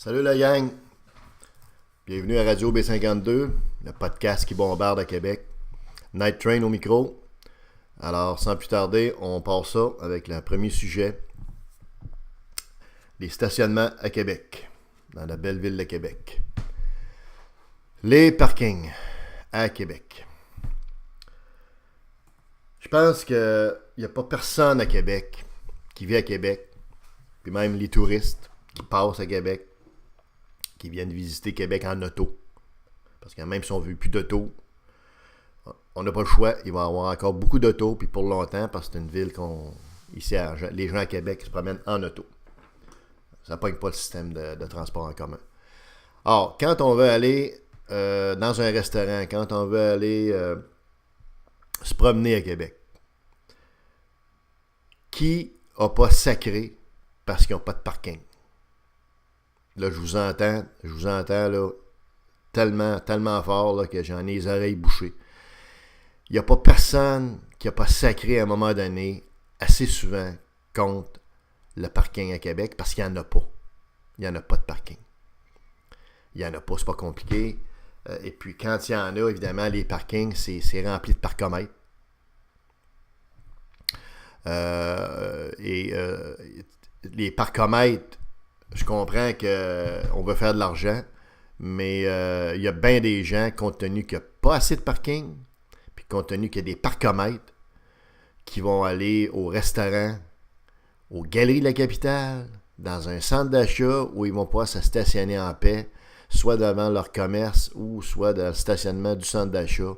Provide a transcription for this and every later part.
Salut la gang! Bienvenue à Radio B52, le podcast qui bombarde à Québec. Night Train au micro. Alors, sans plus tarder, on part ça avec le premier sujet. Les stationnements à Québec, dans la belle ville de Québec. Les parkings à Québec. Je pense qu'il n'y a pas personne à Québec qui vit à Québec, puis même les touristes qui passent à Québec, qui viennent visiter Québec en auto. Parce que même si on ne veut plus d'auto, on n'a pas le choix. Il va y avoir encore beaucoup d'auto, puis pour longtemps, parce que c'est une ville ici, les gens à Québec se promènent en auto. Ça ne pogne pas le système de transport en commun. Or, quand on veut aller dans un restaurant, quand on veut aller se promener à Québec, qui n'a pas sacré parce qu'ils n'ont pas de parking? Là, je vous entends là, tellement fort là, que j'en ai les oreilles bouchées. Il n'y a pas personne qui n'a pas sacré à un moment donné, assez souvent, contre le parking à Québec, parce qu'il n'y en a pas. Il n'y en a pas de parking. Il n'y en a pas, c'est pas compliqué. Et puis, quand il y en a, évidemment, les parkings, c'est rempli de parcomètres. Les parcomètres, je comprends qu'on veut faire de l'argent, mais il y a bien des gens, compte tenu qu'il n'y a pas assez de parking, puis compte tenu qu'il y a des parcomètres, qui vont aller au restaurant, aux galeries de la capitale, dans un centre d'achat où ils vont pouvoir se stationner en paix, soit devant leur commerce ou soit dans le stationnement du centre d'achat,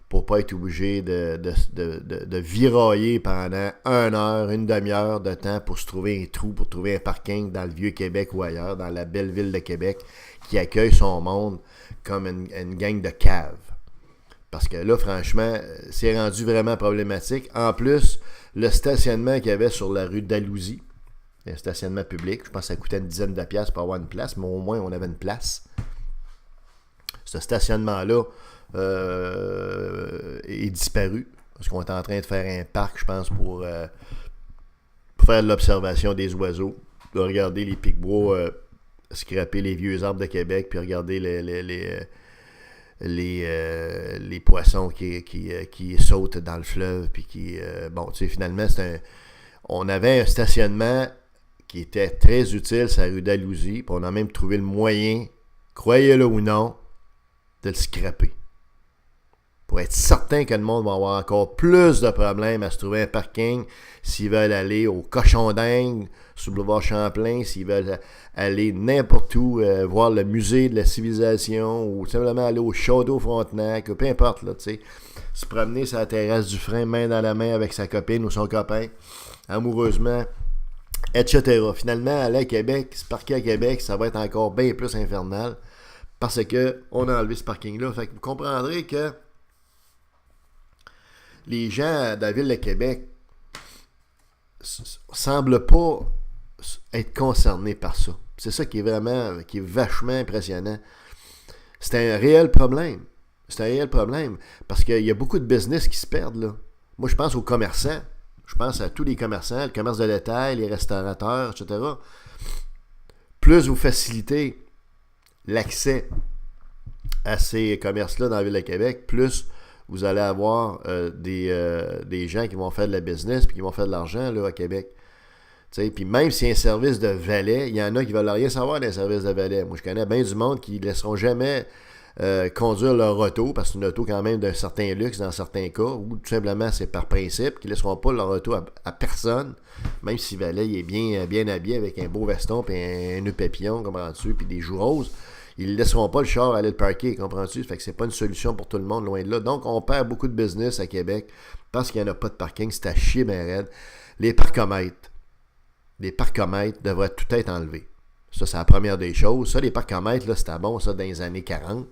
pour ne pas être obligé de virailler pendant 1 heure, une demi-heure de temps pour se trouver un trou, pour trouver un parking dans le Vieux-Québec ou ailleurs, dans la belle ville de Québec, qui accueille son monde comme une gang de caves. Parce que là, franchement, c'est rendu vraiment problématique. En plus, le stationnement qu'il y avait sur la rue d'Alousie, un stationnement public, je pense que ça coûtait une dizaine de piastres pour avoir une place, mais au moins on avait une place. Ce stationnement-là est disparu, parce qu'on est en train de faire un parc, je pense, pour faire de l'observation des oiseaux, de regarder les pics-bois scraper les vieux arbres de Québec, puis regarder les poissons qui sautent dans le fleuve, puis qui... bon, tu sais, finalement, on avait un stationnement qui était très utile sur la rue d'Alousie, puis on a même trouvé le moyen, croyez-le ou non, de le scraper. Pour être certain que le monde va avoir encore plus de problèmes à se trouver un parking s'ils veulent aller au Cochon d'Inde, sur le boulevard Champlain, s'ils veulent aller n'importe où, voir le musée de la civilisation, ou simplement aller au Château Frontenac, ou peu importe, là, tu sais, se promener sur la terrasse du frein, main dans la main avec sa copine ou son copain, amoureusement, etc. Finalement, aller à Québec, se parquer à Québec, ça va être encore bien plus infernal, parce qu'on a enlevé ce parking-là. Fait que vous comprendrez que les gens de la ville de Québec semblent pas être concernés par ça. C'est ça qui est vachement impressionnant. C'est un réel problème. C'est un réel problème. Parce qu'il y a beaucoup de business qui se perdent, là. Moi, je pense aux commerçants. Je pense à tous les commerçants, le commerce de détail, les restaurateurs, etc. Plus vous facilitez l'accès à ces commerces-là dans la ville de Québec, plus vous allez avoir des gens qui vont faire de la business puis qui vont faire de l'argent là, à Québec. Puis même s'il y a un service de valet, il y en a qui ne veulent rien savoir d'un service de valet. Moi, je connais bien du monde qui ne laisseront jamais conduire leur auto, parce que c'est une auto quand même d'un certain luxe dans certains cas, ou tout simplement c'est par principe, qui ne laisseront pas leur auto à personne, même si le valet il est bien habillé avec un beau veston et un nœud papillon, comprends-tu, puis des joues roses. Ils ne laisseront pas le char aller le parquer, comprends-tu? Fait que c'est pas une solution pour tout le monde, loin de là. Donc, on perd beaucoup de business à Québec parce qu'il n'y en a pas de parking. C'est à chier ben raide. Les parcomètres devraient tout être enlevés. Ça, c'est la première des choses. Ça, les parcomètres, là, c'était bon, ça, dans les années 40,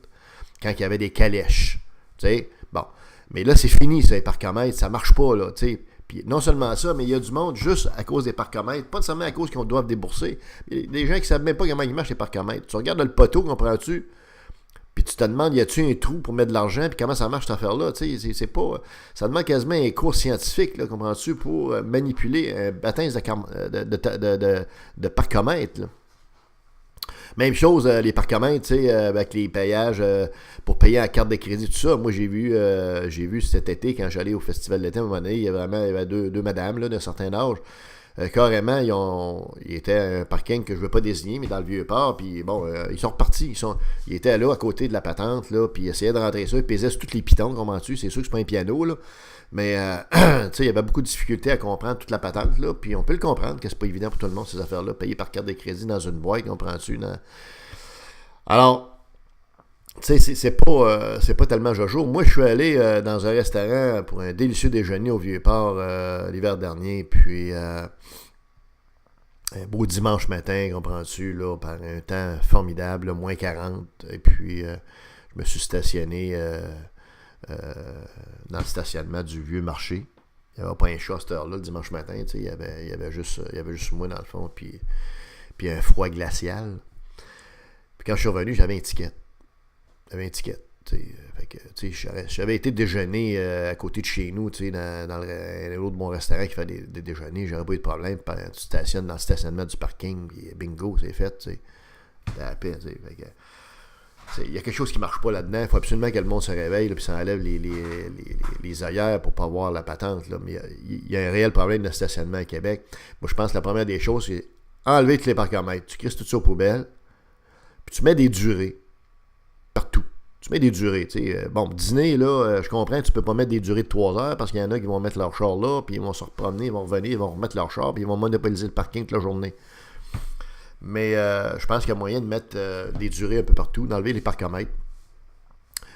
quand il y avait des calèches. Tu sais, bon. Mais là, c'est fini, ça, les parcomètres. Ça marche pas, là, tu sais. Puis non seulement ça, mais il y a du monde juste à cause des parcomètres, pas seulement à cause qu'on doit débourser. Il y a des gens qui ne savent même pas comment ils marchent les parcomètres. Tu regardes le poteau, comprends-tu? Puis tu te demandes, y a-tu un trou pour mettre de l'argent, puis comment ça marche cette affaire-là? Tu sais, c'est pas... Ça demande quasiment un cours scientifique, là, comprends-tu, pour manipuler un baptême de parcomètre, là. Même chose, les parcomètres, tu sais, avec les payages pour payer en carte de crédit, tout ça. Moi, j'ai vu cet été, quand j'allais au Festival d'été, à un moment donné, il y avait deux madames là, d'un certain âge. Carrément, ils étaient à un parking que je ne veux pas désigner, mais dans le Vieux-Port, puis bon, ils sont repartis. Ils étaient là, à côté de la patente, là, puis ils essayaient de rentrer ça, ils pesaient sur tous les pitons, comprends-tu? C'est sûr que c'est pas un piano, là. Mais, tu sais, il y avait beaucoup de difficultés à comprendre toute la patente, là, puis on peut le comprendre, que c'est pas évident pour tout le monde, ces affaires-là, payer par carte de crédit dans une boîte, comprends-tu? Alors, tu sais, c'est pas tellement jojo. Moi, je suis allé dans un restaurant pour un délicieux déjeuner au Vieux-Port l'hiver dernier, puis un beau dimanche matin, comprends-tu, là, par un temps formidable, là, moins 40, et puis je me suis stationné dans le stationnement du Vieux Marché. Il n'y avait pas un chat à cette heure-là, le dimanche matin, tu sais, il y avait juste moi, dans le fond, puis un froid glacial. Puis quand je suis revenu, j'avais un ticket. Fait que, j'avais été déjeuner à côté de chez nous, dans l'autre bon restaurant qui fait des déjeuners, j'aurais pas eu de problème. Tu stationnes dans le stationnement du parking, puis bingo, c'est fait, tu sais. T'as la paix, il y a quelque chose qui marche pas là-dedans. Il faut absolument que le monde se réveille, puis ça enlève les œillères pour pas voir la patente. Là. Mais il y a un réel problème de stationnement à Québec. Moi, je pense que la première des choses, c'est enlever tous les parcomètres. Tu crisses tout ça aux poubelles, puis tu mets des durées partout. Tu mets des durées, tu sais. Bon, dîner, là, je comprends, tu peux pas mettre des durées de 3 heures parce qu'il y en a qui vont mettre leur char là, puis ils vont se promener, ils vont revenir, ils vont remettre leur char, puis ils vont monopoliser le parking toute la journée. Mais je pense qu'il y a moyen de mettre des durées un peu partout, d'enlever les parcomètres.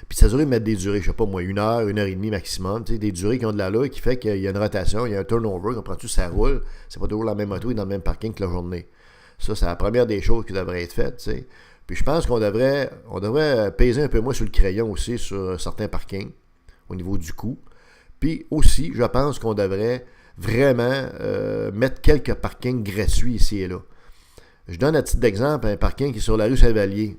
Puis s'assurer de mettre des durées, je sais pas moi, 1 heure, 1h30 maximum, tu sais, des durées qui ont de l'allure, qui fait qu'il y a une rotation, il y a un turnover, comprends-tu, ça roule, c'est pas toujours la même auto et dans le même parking que la journée. Ça, c'est la première des choses qui devrait être faite, tu sais. Puis je pense qu'on devrait peser un peu moins sur le crayon aussi sur certains parkings, au niveau du coût. Puis aussi, je pense qu'on devrait vraiment mettre quelques parkings gratuits ici et là. Je donne à titre d'exemple un parking qui est sur la rue Saint-Vallier,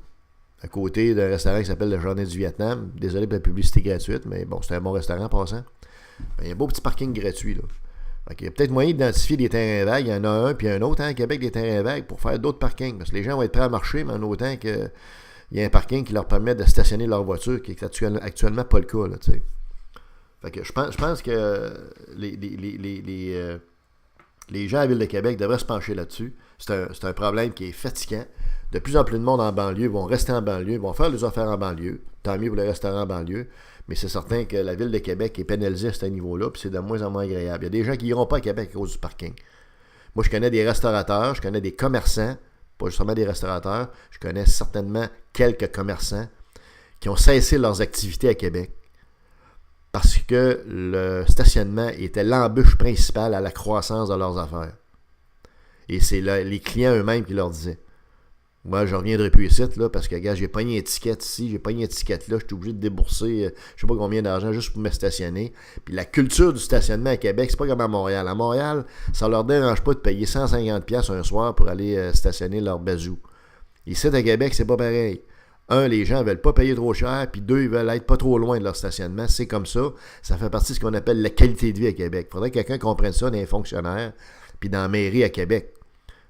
à côté d'un restaurant qui s'appelle le Journée du Vietnam. Désolé pour la publicité gratuite, mais bon, c'est un bon restaurant en passant. Ben, il y a un beau petit parking gratuit, là. Il y a peut-être moyen d'identifier des terrains vagues. Il y en a un, puis un autre, à Québec, des terrains vagues pour faire d'autres parkings. Parce que les gens vont être prêts à marcher, mais en autant qu'il y a un parking qui leur permet de stationner leur voiture, qui n'est actuellement pas le cas, là, tu sais. Fait que je pense que les gens à la Ville de Québec devraient se pencher là-dessus. C'est un problème qui est fatigant. De plus en plus de monde en banlieue vont rester en banlieue, vont faire des affaires en banlieue. Tant mieux pour les restaurants en banlieue. Mais c'est certain que la Ville de Québec est pénalisée à ce niveau-là, puis c'est de moins en moins agréable. Il y a des gens qui n'iront pas à Québec à cause du parking. Moi, je connais des restaurateurs, je connais des commerçants, pas justement des restaurateurs, je connais certainement quelques commerçants qui ont cessé leurs activités à Québec parce que le stationnement était l'embûche principale à la croissance de leurs affaires. Et c'est les clients eux-mêmes qui leur disaient. Moi, je ne reviendrai plus ici, là, parce que, gars, j'ai pogné une étiquette ici, j'ai pogné une étiquette là, je suis obligé de débourser, je sais pas combien d'argent juste pour me stationner. Puis la culture du stationnement à Québec, c'est pas comme à Montréal. À Montréal, ça leur dérange pas de payer 150$ un soir pour aller stationner leur bazou. Ici, à Québec, c'est pas pareil. Un, les gens veulent pas payer trop cher, puis deux, ils veulent être pas trop loin de leur stationnement. C'est comme ça. Ça fait partie de ce qu'on appelle la qualité de vie à Québec. Il faudrait que quelqu'un comprenne ça dans les fonctionnaires, puis dans la mairie à Québec.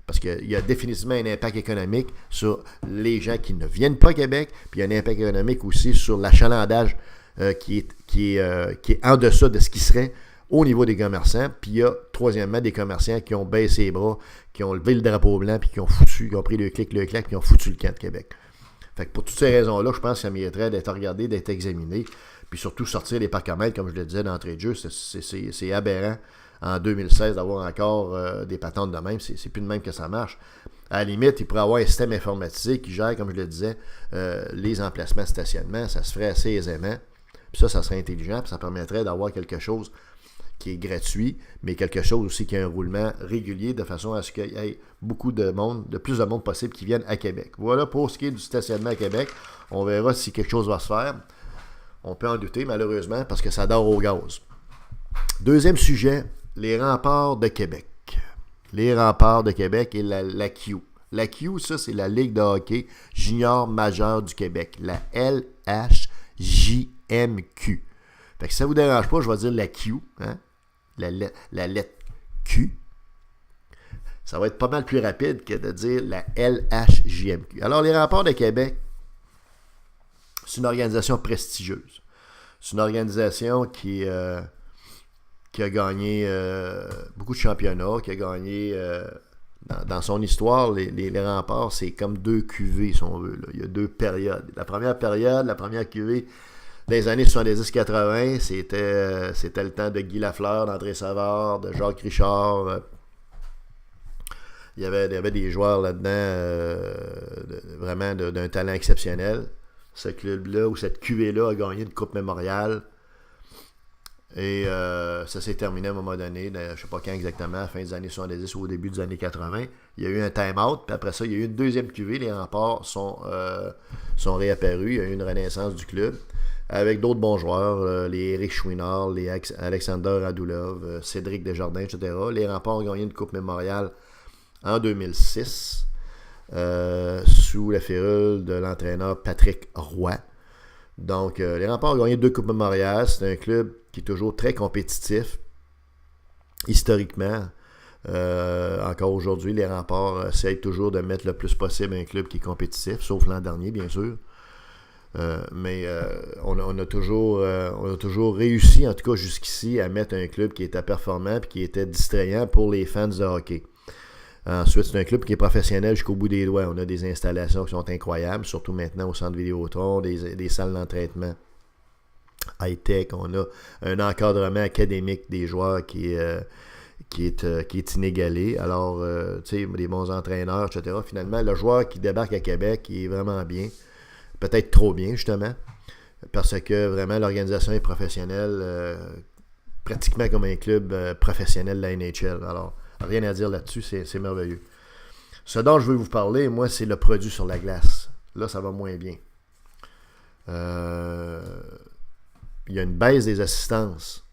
Parce qu'il y a définitivement un impact économique sur les gens qui ne viennent pas à Québec, puis il y a un impact économique aussi sur l'achalandage qui est en deçà de ce qui serait au niveau des commerçants. Puis il y a, troisièmement, des commerçants qui ont baissé les bras, qui ont levé le drapeau blanc, puis qui ont pris le clic, puis qui ont foutu le camp de Québec. Fait que pour toutes ces raisons-là, je pense que ça mériterait d'être regardé, d'être examiné, puis surtout sortir les parcomètres, comme je le disais d'entrée de jeu, c'est aberrant. En 2016, d'avoir encore des patentes de même, c'est plus de même que ça marche. À la limite, il pourrait y avoir un système informatisé qui gère, comme je le disais, les emplacements de stationnement. Ça se ferait assez aisément. Puis ça serait intelligent, puis ça permettrait d'avoir quelque chose qui est gratuit, mais quelque chose aussi qui a un roulement régulier, de façon à ce qu'il y ait beaucoup de monde, de plus de monde possible qui viennent à Québec. Voilà pour ce qui est du stationnement à Québec. On verra si quelque chose va se faire. On peut en douter, malheureusement, parce que ça dort au gaz. Deuxième sujet, les remparts de Québec. Les remparts de Québec et la Q. La Q, ça, c'est la Ligue de hockey junior majeure du Québec. La LHJMQ. Fait que si ça ne vous dérange pas, je vais dire la Q. Hein? La lettre Q. Ça va être pas mal plus rapide que de dire la LHJMQ. Alors, les Remparts de Québec, c'est une organisation prestigieuse. C'est une organisation qui a gagné beaucoup de championnats, qui a gagné, dans son histoire, les Remparts, c'est comme 2 cuvées, si on veut. Là. Il y a 2 périodes. La première période, la première cuvée, dans les années 70-80, c'était le temps de Guy Lafleur, d'André Savard, de Jacques Richard. Il y avait des joueurs là-dedans vraiment d'un talent exceptionnel. Ce club-là, ou cette cuvée-là, a gagné une Coupe Mémoriale. Et ça s'est terminé à un moment donné, je ne sais pas quand exactement, à la fin des années 70 ou au début des années 80. Il y a eu un time-out, puis après ça, il y a eu une deuxième cuvée. Les Remparts sont réapparus. Il y a eu une renaissance du club avec d'autres bons joueurs, les Éric Chouinard, les Alexander Radulov, Cédric Desjardins, etc. Les Remparts ont gagné une Coupe Mémoriale en 2006 sous la férule de l'entraîneur Patrick Roy. Donc, les Remparts ont gagné 2 Coupes Mémoriales. C'est un club qui est toujours très compétitif, historiquement. Encore aujourd'hui, les Remparts essayent toujours de mettre le plus possible un club qui est compétitif, sauf l'an dernier, bien sûr. Mais on a toujours réussi, en tout cas jusqu'ici, à mettre un club qui était performant et qui était distrayant pour les fans de hockey. Ensuite, c'est un club qui est professionnel jusqu'au bout des doigts. On a des installations qui sont incroyables, surtout maintenant au centre Vidéotron, des salles d'entraînement high-tech. On a un encadrement académique des joueurs qui est inégalé. Alors, tu sais, des bons entraîneurs, etc. Finalement, le joueur qui débarque à Québec, il est vraiment bien. Peut-être trop bien, justement, parce que vraiment, l'organisation est professionnelle, pratiquement comme un club professionnel de la NHL. Alors, rien à dire là-dessus, c'est merveilleux. Ce dont je veux vous parler, moi, c'est le produit sur la glace. Là, ça va moins bien. Il y a une baisse des assistances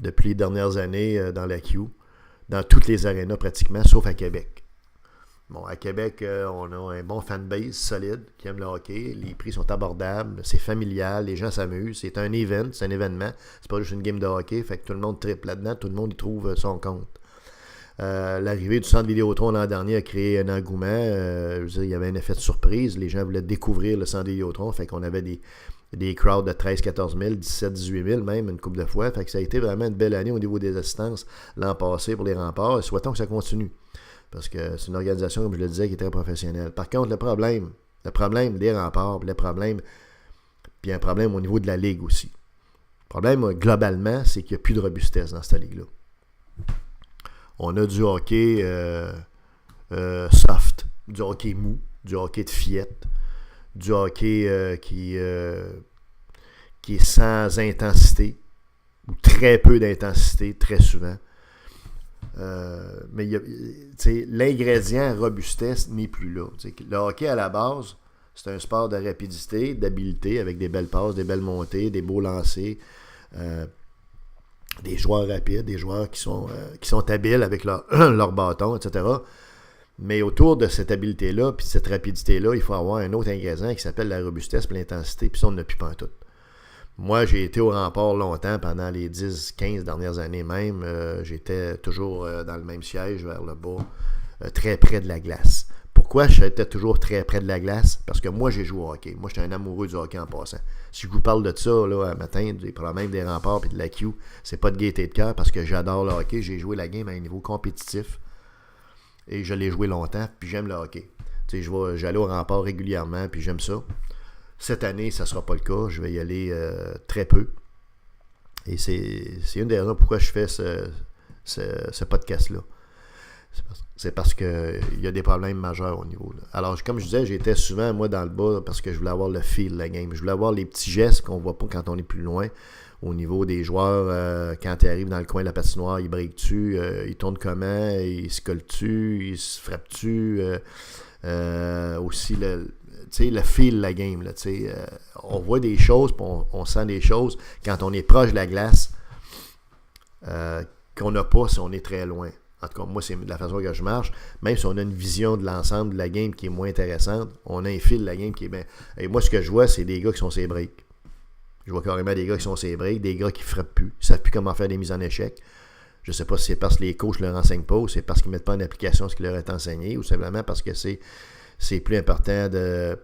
depuis les dernières années dans la Q, dans toutes les arénas pratiquement, sauf à Québec. Bon, à Québec, on a un bon fanbase solide qui aime le hockey. Les prix sont abordables, c'est familial, les gens s'amusent. C'est un event, c'est un événement. C'est pas juste une game de hockey, fait que tout le monde triple là-dedans, tout le monde y trouve son compte. L'arrivée du centre Vidéotron l'an dernier a créé un engouement. Je veux dire, il y avait un effet de surprise. Les gens voulaient découvrir le centre Vidéotron, fait qu'on avait des crowds de 13-14 000, 17-18 000 même, une couple de fois. Fait que ça a été vraiment une belle année au niveau des assistances l'an passé pour les Remparts. Et souhaitons que ça continue. Parce que c'est une organisation, comme je le disais, qui est très professionnelle. Par contre, le problème des Remparts, puis il y a un problème au niveau de la Ligue aussi. Le problème, globalement, c'est qu'il n'y a plus de robustesse dans cette Ligue-là. On a du hockey soft, du hockey mou, du hockey de fillette, du hockey qui est sans intensité, ou très peu d'intensité, très souvent. Mais l'ingrédient robustesse n'est plus là. Le hockey à la base, c'est un sport de rapidité, d'habileté, avec des belles passes, des belles montées, des beaux lancers, des joueurs rapides, des joueurs qui sont habiles avec leur bâton, etc. Mais autour de cette habileté-là, puis de cette rapidité-là, il faut avoir un autre ingrédient qui s'appelle la robustesse et l'intensité, puis ça, on n'a plus pas en tout. Moi, j'ai été au Rempart longtemps, pendant les 10-15 dernières années même. J'étais toujours dans le même siège, vers le bas, très près de la glace. Pourquoi j'étais toujours très près de la glace? Parce que moi, j'ai joué au hockey. Moi, j'étais un amoureux du hockey en passant. Si je vous parle de ça, là, un matin, des problèmes des Remparts et de la Q, c'est pas de gaieté de cœur, parce que j'adore le hockey. J'ai joué la game à un niveau compétitif. Et je l'ai joué longtemps, puis j'aime le hockey. Tu sais, j'allais au Rempart régulièrement, puis j'aime ça. Cette année, ça ne sera pas le cas. Je vais y aller très peu. Et c'est une des raisons pourquoi je fais ce podcast-là. C'est parce qu'il y a des problèmes majeurs au niveau. Là. Alors, comme je disais, j'étais souvent, moi, dans le bas parce que je voulais avoir le feel de la game. Je voulais avoir les petits gestes qu'on ne voit pas quand on est plus loin. Au niveau des joueurs, quand ils arrivent dans le coin de la patinoire, ils breakent-tu, ils tournent comment, ils se collent-tu, ils se frappent-tu. Aussi, le feel de la game. Là, on voit des choses, on sent des choses quand on est proche de la glace qu'on n'a pas si on est très loin. En tout cas, moi, c'est de la façon que je marche. Même si on a une vision de l'ensemble de la game qui est moins intéressante, on a un fil de la game qui est bien. Et moi, ce que je vois, c'est des gars qui sont ses breaks. Je vois carrément des gars qui sont ses breaks, des gars qui ne frappent plus, qui ne savent plus comment faire des mises en échec. Je ne sais pas si c'est parce que les coachs ne leur enseignent pas, ou c'est parce qu'ils ne mettent pas en application ce qui leur est enseigné, ou simplement parce que c'est plus important de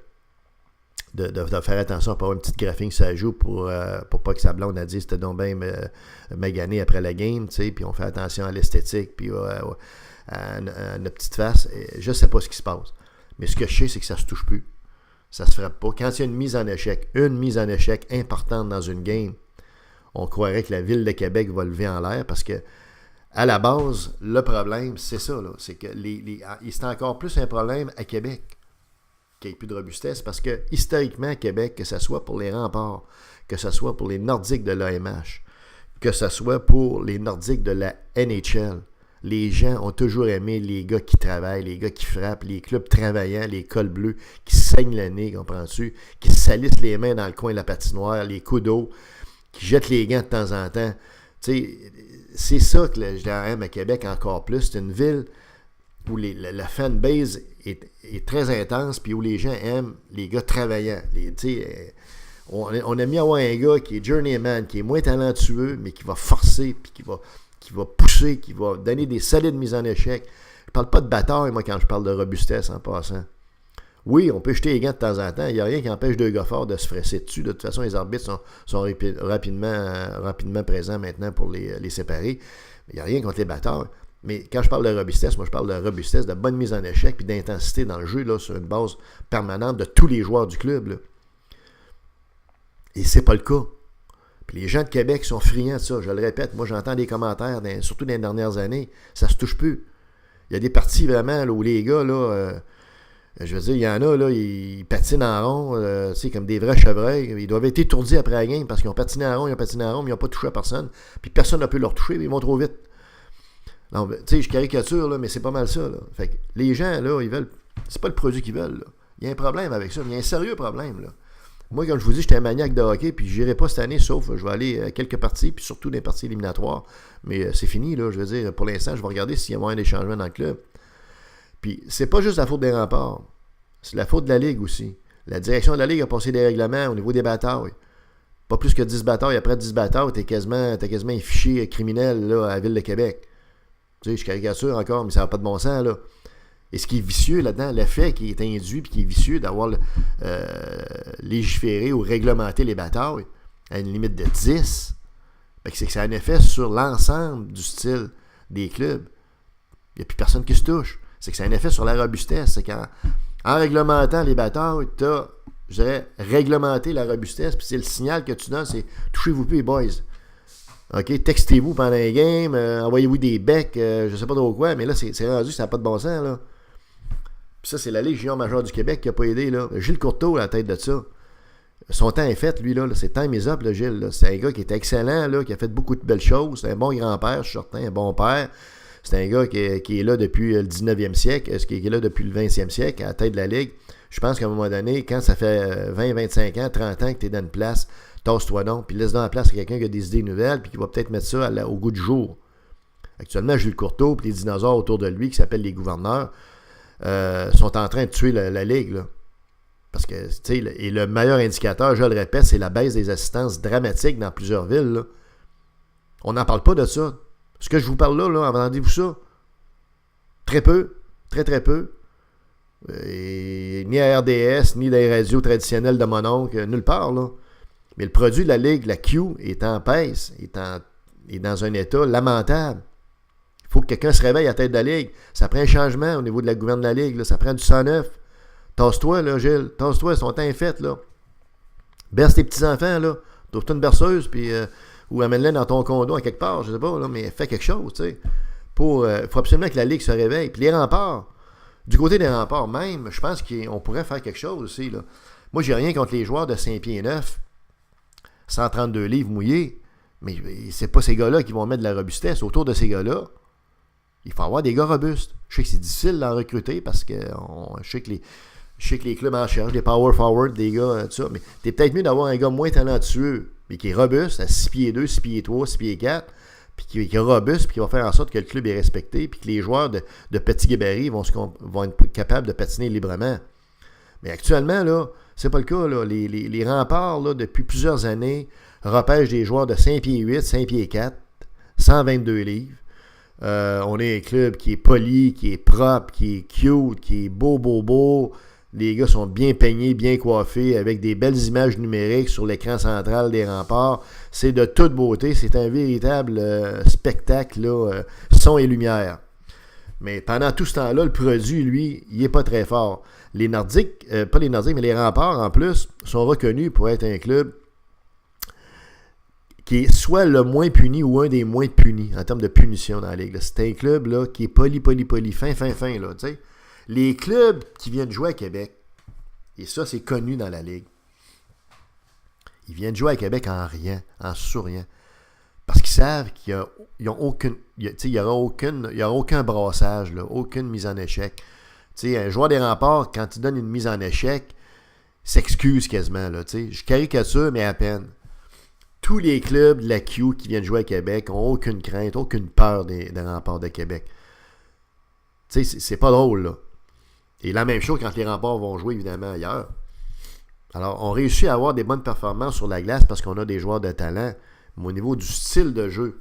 faire attention à ne pas avoir une petite graphine sur la joue pour pas que sa blonde a dit c'était donc bien magané après la game, tu sais, puis on fait attention à l'esthétique, puis à notre petite face. Et je ne sais pas ce qui se passe. Mais ce que je sais, c'est que ça ne se touche plus. Ça ne se frappe pas. Quand il y a une mise en échec importante dans une game, on croirait que la Ville de Québec va lever en l'air parce que, à la base, le problème, c'est ça, là, c'est que c'est encore plus un problème à Québec qu'il n'y ait plus de robustesse parce que, historiquement, à Québec, que ce soit pour les Remparts, que ce soit pour les Nordiques de l'AMH, que ce soit pour les Nordiques de la NHL, les gens ont toujours aimé les gars qui travaillent, les gars qui frappent, les clubs travaillants, les cols bleus, qui saignent le nez, comprends-tu, qui se salissent les mains dans le coin de la patinoire, les coups d'eau, qui jettent les gants de temps en temps. Tu sais, c'est ça que je aime à Québec encore plus. C'est une ville où la fanbase est très intense, puis où les gens aiment les gars travaillants. On aime mieux avoir un gars qui est journeyman, qui est moins talentueux, mais qui va forcer, puis qui va pousser, qui va donner des solides mises en échec. Je parle pas de bataille, moi, quand je parle de robustesse, en passant. Oui, on peut jeter les gants de temps en temps. Il n'y a rien qui empêche deux gars forts de se fresser dessus. De toute façon, les arbitres sont rapidement présents maintenant pour les séparer. Il n'y a rien contre les batailles. Mais quand je parle de robustesse, moi, je parle de robustesse, de bonne mise en échec puis d'intensité dans le jeu là, sur une base permanente de tous les joueurs du club. Là. Et c'est pas le cas. Puis les gens de Québec sont friands de ça. Je le répète, moi, j'entends des commentaires, surtout dans les dernières années. Ça se touche plus. Il y a des parties vraiment là, où les gars, là, je veux dire, il y en a, là, ils patinent en rond, tu sais, comme des vrais chevreuils. Ils doivent être étourdis après la game parce qu'ils ont patiné en rond, mais ils n'ont pas touché à personne. Puis personne n'a pu leur toucher, mais ils vont trop vite. Tu sais, je caricature, là, mais c'est pas mal ça. Là. Fait que les gens, là, ils veulent. C'est pas le produit qu'ils veulent. Là. Il y a un problème avec ça. Il y a un sérieux problème. Là. Moi, comme je vous dis, j'étais un maniaque de hockey, puis je n'irai pas cette année, sauf je vais aller à quelques parties, puis surtout des parties éliminatoires. Mais c'est fini, là. Je veux dire, pour l'instant, je vais regarder s'il y a moyen des changements dans le club. Puis, c'est pas juste la faute des Remparts. C'est la faute de la Ligue aussi. La direction de la Ligue a passé des règlements au niveau des batailles. Pas plus que 10 batailles. Après 10 batailles, t'as quasiment un fichier criminel là, à la Ville de Québec. Tu sais, je caricature encore, mais ça n'a pas de bon sens, là. Et ce qui est vicieux là-dedans, l'effet qui est induit et qui est vicieux d'avoir légiféré ou réglementé les batailles à une limite de 10, c'est que ça a un effet sur l'ensemble du style des clubs. Il n'y a plus personne qui se touche. C'est que ça a un effet sur la robustesse. C'est qu'en réglementant les batailles, tu as, je dirais, réglementé la robustesse, puis c'est le signal que tu donnes, c'est touchez-vous plus, les boys. OK, textez-vous pendant les games, envoyez-vous des becs, je sais pas trop quoi, mais là, c'est rendu, ça n'a pas de bon sens, là. Puis ça, c'est la Ligue junior majeure du Québec qui n'a pas aidé, là. Gilles Courteau, à la tête de ça. Son temps est fait, lui, là. C'est time is up, là, Gilles. Là. C'est un gars qui est excellent, là, qui a fait beaucoup de belles choses. C'est un bon grand-père, je suis certain, un bon père. C'est un gars qui est là depuis le 19e siècle, qui est là depuis le 20e siècle, à la tête de la Ligue. Je pense qu'à un moment donné, quand ça fait 20, 25 ans, 30 ans que tu es dans une place, tasse-toi donc, puis laisse dans la place à quelqu'un qui a des idées nouvelles, puis qui va peut-être mettre ça au goût du jour. Actuellement, Gilles Courteau, puis les dinosaures autour de lui, qui s'appellent les gouverneurs, sont en train de tuer la Ligue, là. Parce que, tu sais, et le meilleur indicateur, je le répète, c'est la baisse des assistances dramatiques dans plusieurs villes, là. On n'en parle pas de ça. Ce que je vous parle là, entendez-vous ça? Très peu. Très, très peu. Et ni à RDS, ni dans les radios traditionnelles de mon oncle, nulle part, là. Mais le produit de la Ligue, la Q, est en pèse, est dans un état lamentable. Il faut que quelqu'un se réveille à la tête de la Ligue. Ça prend un changement au niveau de la gouverne de la Ligue. Là. Ça prend du sang neuf. Tasse-toi, là, Gilles. Tasse-toi, son temps est fait, là. Berce tes petits-enfants, là. Trouve-toi une berceuse, puis, ou amène-les dans ton condo à quelque part, je sais pas, là, mais fais quelque chose, tu sais. Il faut absolument que la Ligue se réveille. Puis les Remparts, du côté des Remparts même, je pense qu'on pourrait faire quelque chose aussi, là. Moi, j'ai rien contre les joueurs de 5 pieds 9, 132 livres mouillés, mais c'est pas ces gars-là qui vont mettre de la robustesse. Autour de ces gars-là, il faut avoir des gars robustes. Je sais que c'est difficile d'en recruter parce que je sais que les clubs en cherchent, des power forward, des gars, tout ça, mais t'es peut-être mieux d'avoir un gars moins talentueux, mais qui est robuste, à 6 pieds 2, 6 pieds 3, 6 pieds 4, puis qui est robuste, puis qui va faire en sorte que le club est respecté, puis que les joueurs de petits gabarits vont être capables de patiner librement. Mais actuellement, là, c'est pas le cas. Là. Les Remparts, là, depuis plusieurs années, repêchent des joueurs de 5 pieds 8, 5 pieds 4, 122 livres. On est un club qui est poli, qui est propre, qui est cute, qui est beau. Les gars sont bien peignés, bien coiffés, avec des belles images numériques sur l'écran central des remparts. C'est de toute beauté. C'est un véritable spectacle, là, son et lumière. Mais pendant tout ce temps-là, le produit, lui, il n'est pas très fort. Les Nordiques, pas les Nordiques, mais les Remparts, en plus, sont reconnus pour être un club qui est soit le moins puni ou un des moins punis en termes de punition dans la Ligue. C'est un club là, qui est poli, fin. Là, t'sais. Les clubs qui viennent jouer à Québec, et ça, c'est connu dans la Ligue, ils viennent jouer à Québec en riant, en souriant. Parce qu'ils savent qu'il n'y aura aucun brassage, là, aucune mise en échec. T'sais, un joueur des Remparts, quand il donne une mise en échec, s'excuse quasiment. Là, je caricature, mais à peine. Tous les clubs de la Q qui viennent jouer à Québec n'ont aucune crainte, aucune peur des Remparts de Québec. Tu sais, c'est pas drôle, là. Et la même chose quand les Remparts vont jouer, évidemment, ailleurs. Alors, on réussit à avoir des bonnes performances sur la glace parce qu'on a des joueurs de talent. Mais au niveau du style de jeu,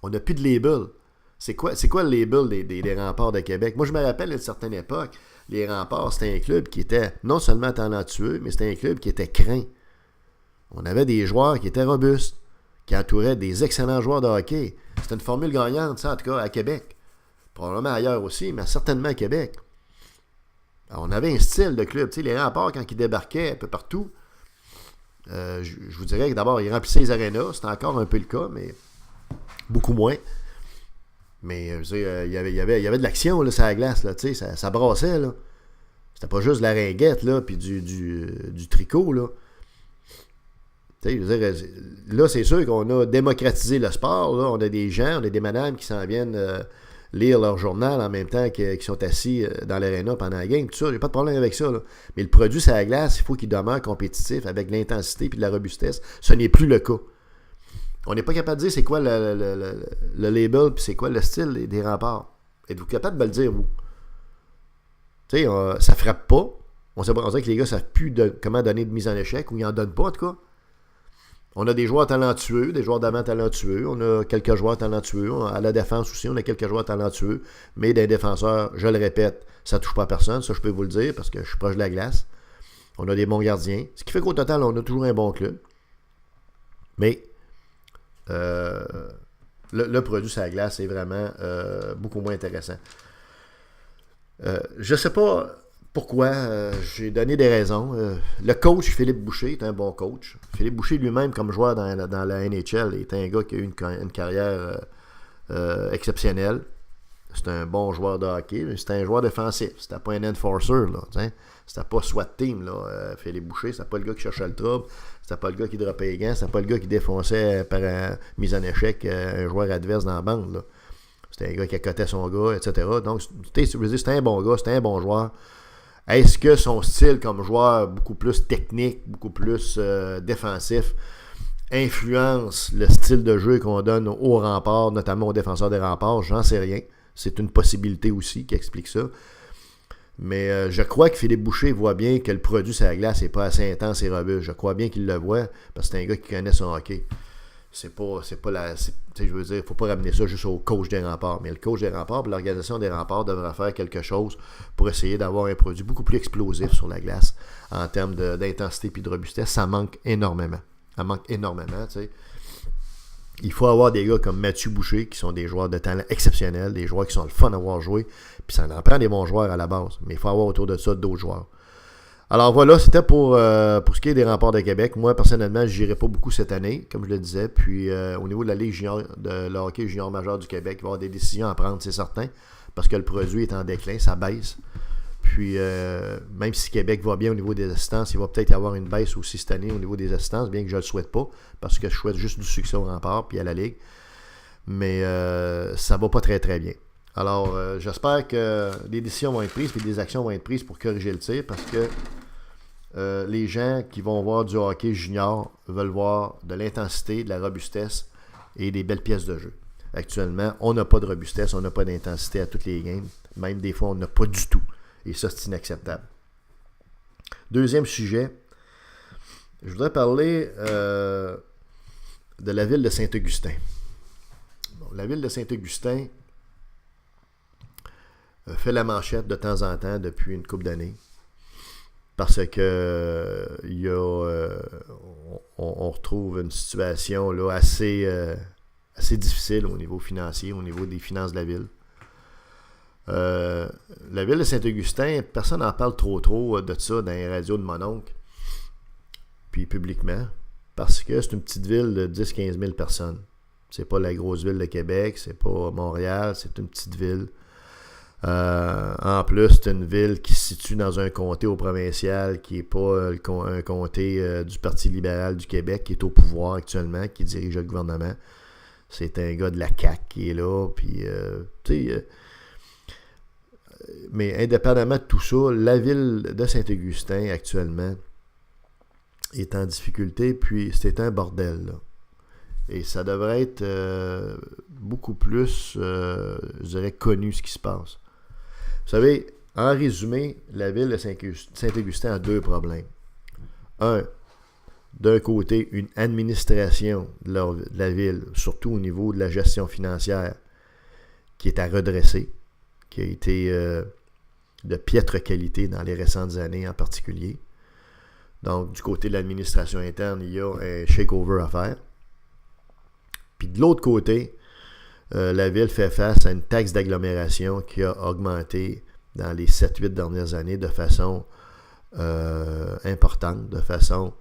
on n'a plus de label. C'est quoi le label des Remparts de Québec? Moi, je me rappelle à une certaine époque, les Remparts, c'était un club qui était non seulement talentueux, mais c'était un club qui était craint. On avait des joueurs qui étaient robustes, qui entouraient des excellents joueurs de hockey. C'était une formule gagnante, ça, en tout cas, à Québec. Probablement ailleurs aussi, mais certainement à Québec. Alors, on avait un style de club. Tu sais, les Remparts, quand ils débarquaient un peu partout, je vous dirais que d'abord, ils remplissaient les arénas. C'était encore un peu le cas, mais beaucoup moins. Mais il y avait de l'action là, sur la glace. Là, tu sais, ça brassait. Là. C'était pas juste de la ringuette là, puis du tricot. Là. Je veux dire, là, c'est sûr qu'on a démocratisé le sport. Là. On a des gens, on a des madames qui s'en viennent lire leur journal en même temps qu'ils sont assis dans l'aréna pendant la game. Tout ça, j'ai pas de problème avec ça. Là. Mais le produit sur la glace, il faut qu'il demeure compétitif avec de l'intensité et de la robustesse. Ce n'est plus le cas. On n'est pas capable de dire c'est quoi le label puis c'est quoi le style des Remparts. Êtes-vous capable de me le dire, vous? Tu sais, ça frappe pas. On dirait que les gars ne savent plus comment donner de mise en échec ou ils n'en donnent pas, en tout cas. On a des joueurs talentueux, des joueurs d'avant talentueux. On a quelques joueurs talentueux. À la défense aussi, on a quelques joueurs talentueux. Mais des défenseurs, je le répète, ça ne touche pas à personne. Ça, je peux vous le dire parce que je suis proche de la glace. On a des bons gardiens. Ce qui fait qu'au total, on a toujours un bon club. Mais le produit sur la glace est vraiment beaucoup moins intéressant. Je ne sais pas pourquoi, j'ai donné des raisons. Le coach Philippe Boucher est un bon coach. Philippe Boucher lui-même, comme joueur dans la NHL, est un gars qui a eu une carrière exceptionnelle. C'est un bon joueur de hockey. C'était un joueur défensif. C'était pas un enforcer. Là, c'était pas SWAT team. Là, Philippe Boucher. C'était pas le gars qui cherchait le trouble. C'était pas le gars qui droppait les gants. C'était pas le gars qui défonçait par mise en échec un joueur adverse dans la bande. Là. C'était un gars qui accotait son gars, etc. Donc, c'était un bon gars. C'était un bon joueur. Est-ce que son style comme joueur, beaucoup plus technique, beaucoup plus défensif, influence le style de jeu qu'on donne aux remparts, notamment aux défenseurs des remparts? J'en sais rien. C'est une possibilité aussi qui explique ça. Mais je crois que Philippe Boucher voit bien que le produit sur la glace n'est pas assez intense et robuste. Je crois bien qu'il le voit parce que c'est un gars qui connaît son hockey. Je veux dire, il ne faut pas ramener ça juste au coach des remparts. Mais le coach des remparts et l'organisation des remparts devraient faire quelque chose pour essayer d'avoir un produit beaucoup plus explosif sur la glace en termes d'intensité et de robustesse. Ça manque énormément. Ça manque énormément, tu sais. Il faut avoir des gars comme Mathieu Boucher qui sont des joueurs de talent exceptionnels, des joueurs qui sont le fun à voir jouer. Puis ça en prend des bons joueurs à la base. Mais il faut avoir autour de ça d'autres joueurs. Alors voilà, c'était pour ce qui est des Remparts de Québec. Moi, personnellement, je n'irai pas beaucoup cette année, comme je le disais. Puis au niveau de la Ligue junior, de le hockey junior majeur du Québec, il va y avoir des décisions à prendre, c'est certain, parce que le produit est en déclin, ça baisse. Puis même si Québec va bien au niveau des assistances, il va peut-être y avoir une baisse aussi cette année au niveau des assistances, bien que je ne le souhaite pas, parce que je souhaite juste du succès aux Remparts puis à la Ligue. Mais ça va pas très très bien. Alors, j'espère que des décisions vont être prises et des actions vont être prises pour corriger le tir parce que les gens qui vont voir du hockey junior veulent voir de l'intensité, de la robustesse et des belles pièces de jeu. Actuellement, on n'a pas de robustesse, on n'a pas d'intensité à toutes les games. Même des fois, on n'a pas du tout. Et ça, c'est inacceptable. Deuxième sujet, je voudrais parler de la ville de Saint-Augustin. Bon, la ville de Saint-Augustin fait la manchette de temps en temps depuis une couple d'années. Parce que on retrouve une situation là, assez difficile au niveau financier, au niveau des finances de la ville. La ville de Saint-Augustin, personne n'en parle trop de ça dans les radios de mon oncle, puis publiquement, parce que c'est une petite ville de 10-15 000 personnes. C'est pas la grosse ville de Québec, c'est pas Montréal, c'est une petite ville. En plus, c'est une ville qui se situe dans un comté au provincial qui n'est pas un comté du Parti libéral du Québec, qui est au pouvoir actuellement, qui dirige le gouvernement. C'est un gars de la CAQ qui est là, puis tu sais... mais indépendamment de tout ça, la ville de Saint-Augustin, actuellement, est en difficulté, puis c'est un bordel, là. Et ça devrait être beaucoup plus, je dirais, connu ce qui se passe. Vous savez, en résumé, la ville de Saint-Augustin a deux problèmes. Un, d'un côté, une administration de la ville, surtout au niveau de la gestion financière, qui est à redresser, qui a été de piètre qualité dans les récentes années en particulier. Donc, du côté de l'administration interne, il y a un shakeover à faire. Puis de l'autre côté, la ville fait face à une taxe d'agglomération qui a augmenté dans les 7-8 dernières années de façon importante, de façon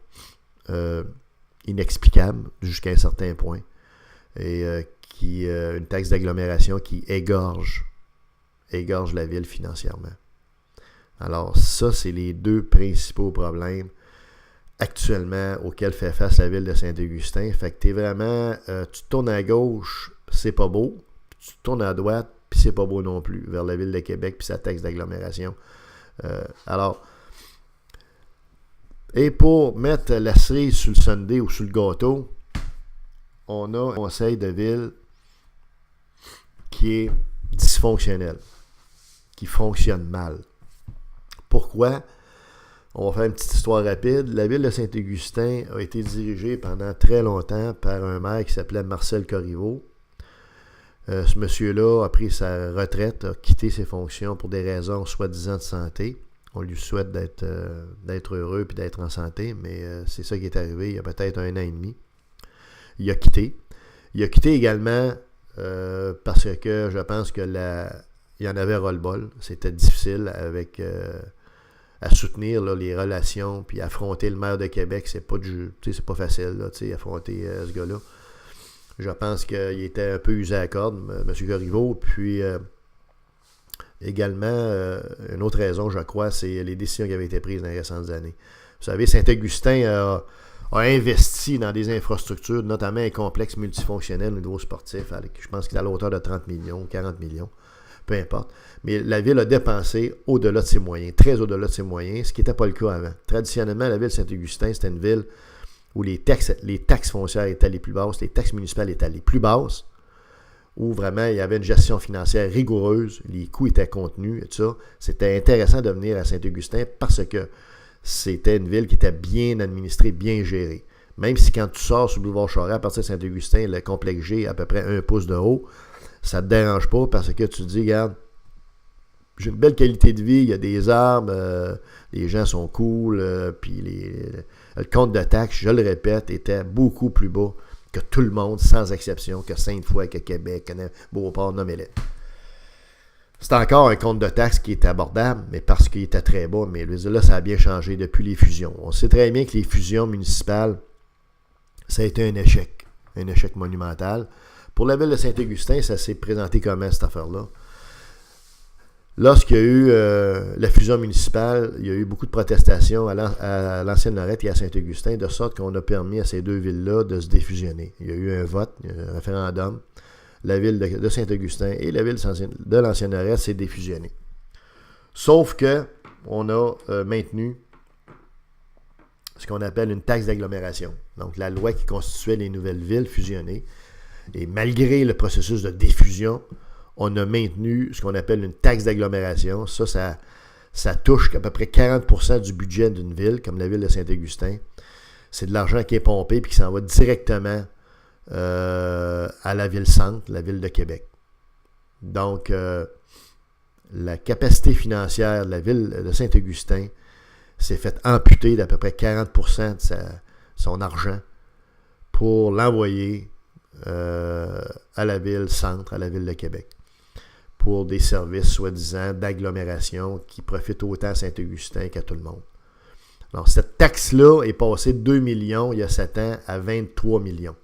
inexplicable jusqu'à un certain point. Et une taxe d'agglomération qui égorge la ville financièrement. Alors ça, c'est les deux principaux problèmes actuellement auxquels fait face la ville de Saint-Augustin. Fait que t'es vraiment, tu te tournes à gauche, c'est pas beau, tu te tournes à droite, puis c'est pas beau non plus, vers la ville de Québec, puis sa taxe d'agglomération. Et pour mettre la cerise sur le sundae ou sur le gâteau, on a un conseil de ville qui est dysfonctionnel, qui fonctionne mal. Pourquoi? On va faire une petite histoire rapide. La ville de Saint-Augustin a été dirigée pendant très longtemps par un maire qui s'appelait Marcel Corriveau. Ce monsieur-là a pris sa retraite, a quitté ses fonctions pour des raisons soi-disant de santé. On lui souhaite d'être heureux et d'être en santé, mais c'est ça qui est arrivé il y a peut-être 1 an et demi. Il a quitté. Il a quitté également parce que je pense que il y en avait ras-le-bol. C'était difficile à soutenir là, les relations, puis affronter le maire de Québec, c'est pas c'est pas facile, là, affronter ce gars-là. Je pense qu'il était un peu usé à la corde, M. Corriveau, puis également, une autre raison, je crois, c'est les décisions qui avaient été prises dans les récentes années. Vous savez, Saint-Augustin a investi dans des infrastructures, notamment un complexe multifonctionnel au niveau sportif, je pense qu'il est à la hauteur de 30 millions, 40 millions. Peu importe. Mais la ville a dépensé au-delà de ses moyens, très au-delà de ses moyens, ce qui n'était pas le cas avant. Traditionnellement, la ville de Saint-Augustin, c'était une ville où les taxes foncières étaient les plus basses, les taxes municipales étaient les plus basses, où vraiment il y avait une gestion financière rigoureuse, les coûts étaient contenus et tout ça. C'était intéressant de venir à Saint-Augustin parce que c'était une ville qui était bien administrée, bien gérée. Même si quand tu sors sur le boulevard Charest, à partir de Saint-Augustin, le complexe G à peu près 1 pouce de haut, ça ne te dérange pas parce que tu te dis, regarde, j'ai une belle qualité de vie, il y a des arbres, les gens sont cool, puis le compte de taxes, je le répète, était beaucoup plus bas que tout le monde, sans exception, que Sainte-Foy, que Québec, que Beauport, nommez-les. C'est encore un compte de taxes qui est abordable, mais parce qu'il était très bas, mais là, ça a bien changé depuis les fusions. On sait très bien que les fusions municipales, ça a été un échec monumental. Pour la ville de Saint-Augustin, ça s'est présenté comment, cette affaire-là? Lorsqu'il y a eu la fusion municipale, il y a eu beaucoup de protestations à l'Ancienne-Lorette et à Saint-Augustin, de sorte qu'on a permis à ces deux villes-là de se défusionner. Il y a eu un vote, un référendum. La ville de Saint-Augustin et la ville de l'Ancienne-Lorette s'est défusionnée. Sauf que on a maintenu ce qu'on appelle une taxe d'agglomération. Donc, la loi qui constituait les nouvelles villes fusionnées. Et malgré le processus de diffusion, on a maintenu ce qu'on appelle une taxe d'agglomération. Ça touche à peu près 40% du budget d'une ville, comme la ville de Saint-Augustin. C'est de l'argent qui est pompé et qui s'en va directement à la ville-centre, la ville de Québec. Donc, la capacité financière de la ville de Saint-Augustin s'est fait amputer d'à peu près 40% de son argent pour l'envoyer à la ville-centre, à la ville de Québec, pour des services soi-disant d'agglomération qui profitent autant à Saint-Augustin qu'à tout le monde. Alors, cette taxe-là est passée de 2 millions il y a 7 ans à 23 millions.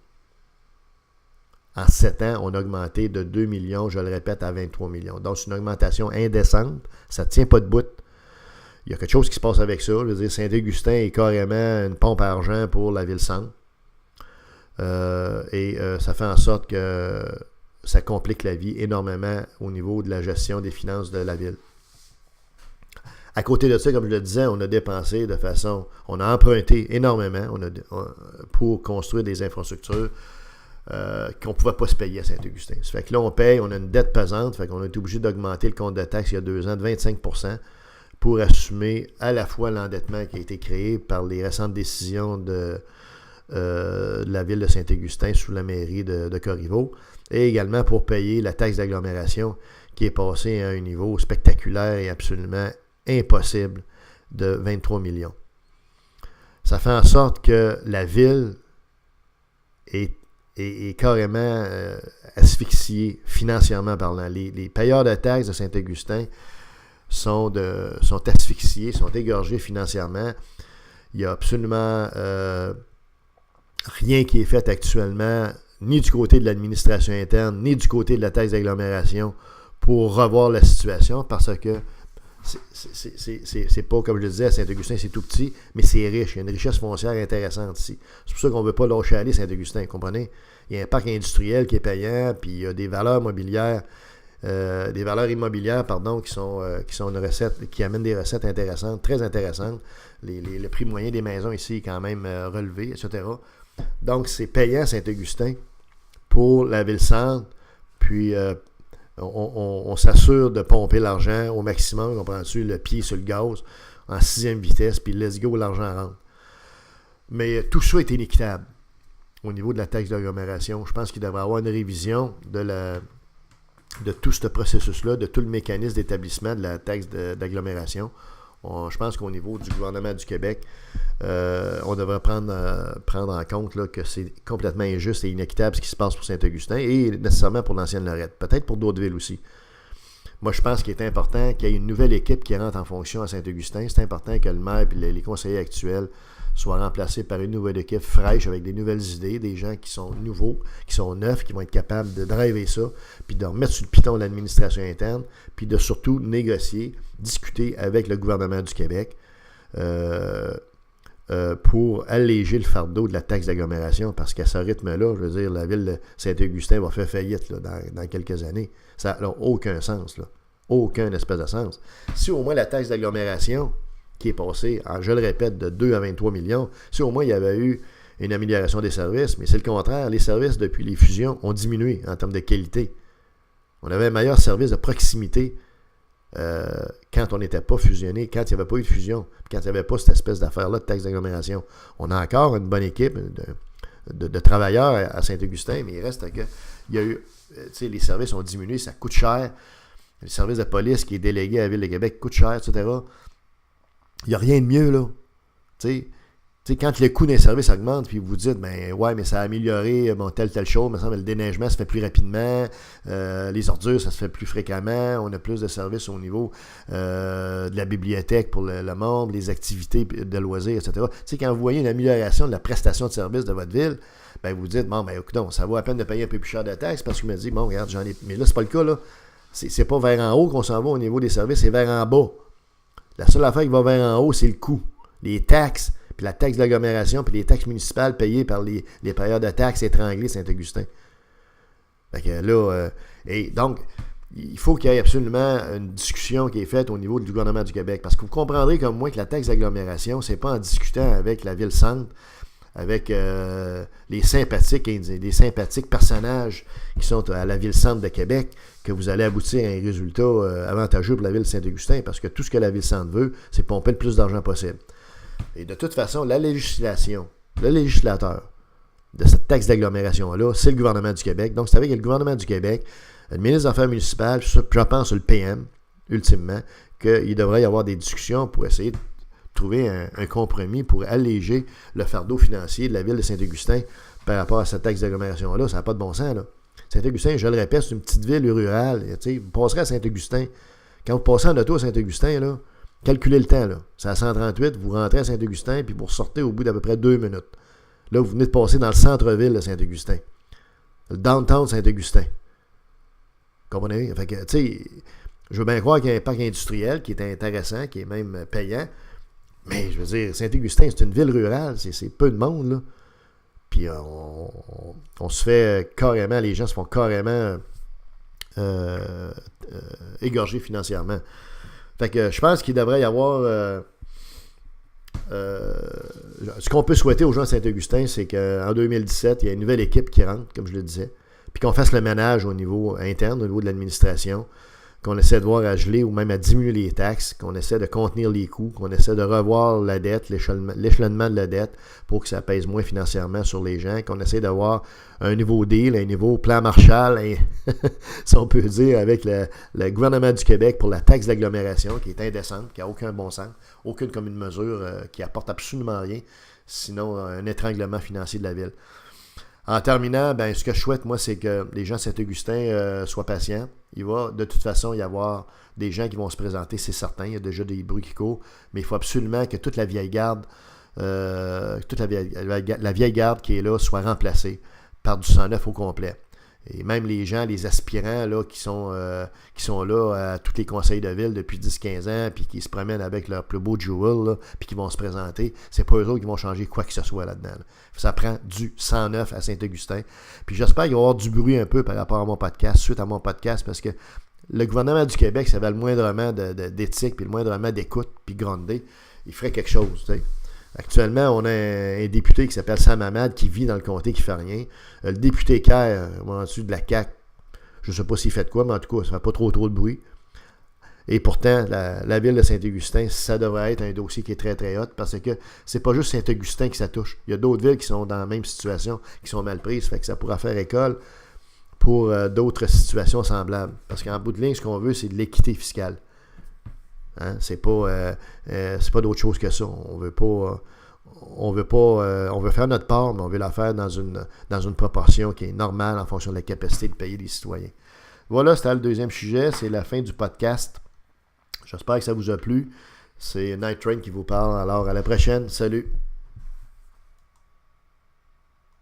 En 7 ans, on a augmenté de 2 millions, je le répète, à 23 millions. Donc, c'est une augmentation indécente. Ça ne tient pas de bout. Il y a quelque chose qui se passe avec ça. Je veux dire, Saint-Augustin est carrément une pompe à argent pour la ville-centre. Ça fait en sorte que ça complique la vie énormément au niveau de la gestion des finances de la ville. À côté de ça, comme je le disais, on a dépensé de façon... On a emprunté énormément pour construire des infrastructures qu'on ne pouvait pas se payer à Saint-Augustin. Ça fait que là, on paye, on a une dette pesante, ça fait qu'on a été obligé d'augmenter le compte de taxe il y a 2 ans de 25% pour assumer à la fois l'endettement qui a été créé par les récentes décisions de la ville de Saint-Augustin sous la mairie de Corriveau, et également pour payer la taxe d'agglomération qui est passée à un niveau spectaculaire et absolument impossible de 23 millions. Ça fait en sorte que la ville est carrément asphyxiée financièrement parlant. Les payeurs de taxes de Saint-Augustin sont asphyxiés, sont égorgés financièrement. Il n'y a absolument rien qui est fait actuellement, ni du côté de l'administration interne, ni du côté de la taxe d'agglomération pour revoir la situation, parce que c'est pas, comme je le disais, à Saint-Augustin, c'est tout petit, mais c'est riche. Il y a une richesse foncière intéressante ici. C'est pour ça qu'on ne veut pas lâcher aller Saint-Augustin, comprenez? Il y a un parc industriel qui est payant, puis il y a des valeurs immobilières, qui amènent des recettes intéressantes, très intéressantes. Le prix moyen des maisons ici est quand même relevé, etc. Donc, c'est payant Saint-Augustin pour la ville-centre, puis on s'assure de pomper l'argent au maximum, comprends-tu, le pied sur le gaz, en 6e vitesse, puis let's go, l'argent rentre. Mais tout ça est inéquitable au niveau de la taxe d'agglomération. Je pense qu'il devrait y avoir une révision de tout ce processus-là, de tout le mécanisme d'établissement de la taxe d'agglomération. Je pense qu'au niveau du gouvernement du Québec, on devrait prendre en compte là, que c'est complètement injuste et inéquitable ce qui se passe pour Saint-Augustin et nécessairement pour l'ancienne Lorette. Peut-être pour d'autres villes aussi. Moi, je pense qu'il est important qu'il y ait une nouvelle équipe qui rentre en fonction à Saint-Augustin. C'est important que le maire et les conseillers actuels soient remplacés par une nouvelle équipe fraîche avec des nouvelles idées, des gens qui sont nouveaux, qui sont neufs, qui vont être capables de driver ça, puis de remettre sur le piton de l'administration interne, puis de surtout négocier, discuter avec le gouvernement du Québec pour alléger le fardeau de la taxe d'agglomération, parce qu'à ce rythme-là, je veux dire, la ville de Saint-Augustin va faire faillite là, dans quelques années. Ça n'a aucun sens, là. Aucun espèce de sens. Si au moins la taxe d'agglomération, qui est passée, je le répète, de 2 à 23 millions, si au moins il y avait eu une amélioration des services, mais c'est le contraire. Les services, depuis les fusions, ont diminué en termes de qualité. On avait un meilleur service de proximité quand on n'était pas fusionné, quand il n'y avait pas eu de fusion, quand il n'y avait pas cette espèce d'affaire-là de taxe d'agglomération. On a encore une bonne équipe de travailleurs à Saint-Augustin, mais il reste que il y a eu, les services ont diminué, ça coûte cher. Le service de police qui est délégué à la Ville de Québec coûte cher, etc. Il n'y a rien de mieux, là. Tu sais, quand le coût d'un service augmente, puis vous vous dites, ben ouais, mais ça a amélioré telle chose, mais le déneigement se fait plus rapidement, les ordures, ça se fait plus fréquemment, on a plus de services au niveau de la bibliothèque pour le monde, les activités de loisirs, etc. Tu sais, quand vous voyez une amélioration de la prestation de service de votre ville, ben vous dites, bon, ben écoute, ça vaut la peine de payer un peu plus cher de taxes, parce que je me dis, bon, regarde, j'en ai... Mais là, c'est pas le cas, là. C'est pas vers en haut qu'on s'en va au niveau des services, c'est vers en bas. La seule affaire qui va vers en haut, c'est le coût. Les taxes, puis la taxe d'agglomération, puis les taxes municipales payées par les payeurs de taxes étranglés Saint-Augustin. Fait que là, et donc, il faut qu'il y ait absolument une discussion qui est faite au niveau du gouvernement du Québec. Parce que vous comprendrez comme moi que la taxe d'agglomération, c'est pas en discutant avec la ville-centre, avec les sympathiques personnages qui sont à la ville-centre de Québec, que vous allez aboutir à un résultat avantageux pour la ville de Saint-Augustin, parce que tout ce que la ville-centre veut, c'est pomper le plus d'argent possible. Et de toute façon, le législateur de cette taxe d'agglomération-là, c'est le gouvernement du Québec. Donc, c'est avec le gouvernement du Québec, le ministre des Affaires municipales, puis je pense le PM, ultimement, qu'il devrait y avoir des discussions pour essayer de trouver un compromis pour alléger le fardeau financier de la ville de Saint-Augustin par rapport à cette taxe d'agglomération-là. Ça n'a pas de bon sens, là. Saint-Augustin, je le répète, c'est une petite ville rurale. Vous passerez à Saint-Augustin. Quand vous passez en auto à Saint-Augustin, là, calculez le temps. Là. C'est à 138, vous rentrez à Saint-Augustin, puis vous ressortez au bout d'à peu près 2 minutes. Là, vous venez de passer dans le centre-ville de Saint-Augustin. Le downtown de Saint-Augustin. Comprenez? Fait que, tu sais, je veux bien croire qu'il y a un parc industriel qui est intéressant, qui est même payant. Mais, je veux dire, Saint-Augustin, c'est une ville rurale. C'est peu de monde, là. Puis, on se fait carrément, les gens se font carrément égorger financièrement. Fait que je pense qu'il devrait y avoir... ce qu'on peut souhaiter aux gens de Saint-Augustin, c'est qu'en 2017, il y a une nouvelle équipe qui rentre, comme je le disais, puis qu'on fasse le ménage au niveau interne, au niveau de l'administration, qu'on essaie de voir à geler ou même à diminuer les taxes, qu'on essaie de contenir les coûts, qu'on essaie de revoir la dette, l'échelonnement de la dette pour que ça pèse moins financièrement sur les gens, qu'on essaie d'avoir un nouveau deal, un nouveau plan Marshall, si on peut dire, avec le gouvernement du Québec pour la taxe d'agglomération qui est indécente, qui n'a aucun bon sens, aucune commune mesure, qui apporte absolument rien, sinon un étranglement financier de la ville. En terminant, ben, ce que je souhaite, moi, c'est que les gens de Saint-Augustin soient patients. Il va, de toute façon, y avoir des gens qui vont se présenter, c'est certain. Il y a déjà des bruits qui courent. Mais il faut absolument que toute la vieille garde, la vieille garde qui est là, soit remplacée par du sang neuf au complet. Et même les gens, les aspirants là, qui sont là à tous les conseils de ville depuis 10-15 ans, puis qui se promènent avec leur plus beau jewel, là, puis qui vont se présenter, c'est pas eux autres qui vont changer quoi que ce soit là-dedans. Là. Ça prend du sang neuf à Saint-Augustin. Puis j'espère qu'il va y avoir du bruit un peu par rapport à mon podcast, suite à mon podcast, parce que le gouvernement du Québec, ça va le moindrement d'éthique, puis le moindrement d'écoute, puis gronder, il ferait quelque chose, tu sais. Actuellement, on a un député qui s'appelle Sam Hamad qui vit dans le comté, qui fait rien. Le député Kerr, en dessus de la CAQ, je ne sais pas s'il fait de quoi, mais en tout cas, ça ne fait pas trop de bruit. Et pourtant, la ville de Saint-Augustin, ça devrait être un dossier qui est très, très hot parce que c'est pas juste Saint-Augustin qui ça touche. Il y a d'autres villes qui sont dans la même situation, qui sont mal prises, fait que ça pourra faire école pour d'autres situations semblables. Parce qu'en bout de ligne, ce qu'on veut, c'est de l'équité fiscale. Hein? C'est pas d'autre chose que ça. On veut faire notre part, mais on veut la faire dans une proportion qui est normale en fonction de la capacité de payer les citoyens. Voilà, c'était le deuxième sujet. C'est la fin du podcast. J'espère que ça vous a plu. C'est Night Train qui vous parle. Alors, à la prochaine. Salut!